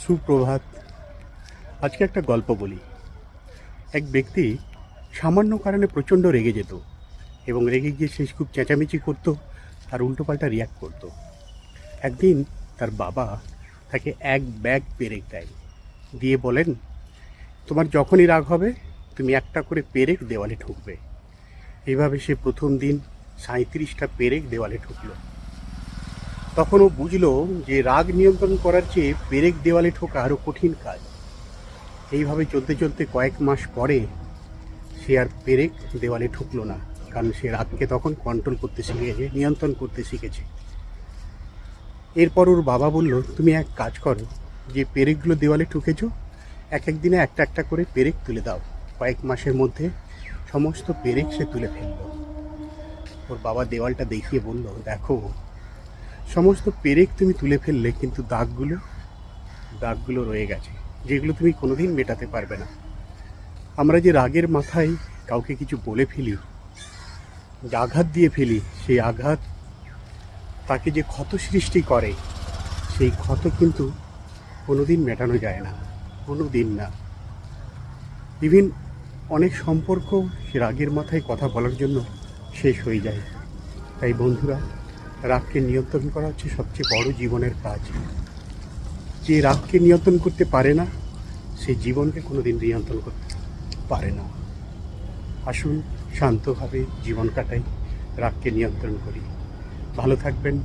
সুপ্রভাত। আজকে একটা গল্প বলি। এক ব্যক্তি সামান্য কারণে প্রচণ্ড রেগে যেত এবং রেগে গিয়ে সে খুব চেঁচামেচি করতো আর উল্টোপাল্টা রিয়াক্ট করতো। একদিন তার বাবা তাকে এক ব্যাগ পেরেক দেয়, দিয়ে বলেন, তোমার যখনই রাগ হবে তুমি একটা করে পেরেক দেওয়ালে ঠুকবে। এইভাবে সে প্রথম দিন 37টা পেরেক দেওয়ালে ঠুকলো। তখন ও বুঝলো যে রাগ নিয়ন্ত্রণ করার চেয়ে পেরেক দেওয়ালে ঠোকা আরও কঠিন কাজ। এইভাবে চলতে চলতে কয়েক মাস পরে সে আর পেরেক দেওয়ালে ঠুকলো না, কারণ সে রাগকে তখন কন্ট্রোল করতে শিখেছে, নিয়ন্ত্রণ করতে শিখেছে। এরপর ওর বাবা বলল, তুমি এক কাজ করো, যে পেরেকগুলো দেওয়ালে ঠুকেছো এক এক দিনে একটা একটা করে পেরেক তুলে দাও। কয়েক মাসের মধ্যে সমস্ত পেরেক সে তুলে ফেললো। ওর বাবা দেওয়ালটা দেখিয়ে বলল, দেখো, সমস্ত পেরেক তুমি তুলে ফেললে, কিন্তু দাগগুলো রয়ে গেছে, যেগুলো তুমি কোনোদিন মেটাতে পারবে না। আমরা যে রাগের মাথায় কাউকে কিছু বলে ফেলি, যে আঘাত দিয়ে ফেলি, সেই আঘাত তাকে যে ক্ষত সৃষ্টি করে, সেই ক্ষত কিন্তু কোনোদিন মেটানো যায় না, কোনো দিন না। ইভিন অনেক সম্পর্ক সে রাগের মাথায় কথা বলার জন্য শেষ হয়ে যায়। তাই বন্ধুরা, রাগকে নিয়ন্ত্রণ করা হচ্ছে সবচেয়ে বড় জীবনের কাজ। যে রাগকে নিয়ন্ত্রণ করতে পারে না, সে জীবনকে কোনোদিন নিয়ন্ত্রণ করতে পারে না। আসুন শান্তভাবে জীবন কাটাই, রাগকে নিয়ন্ত্রণ করি। ভালো থাকবেন।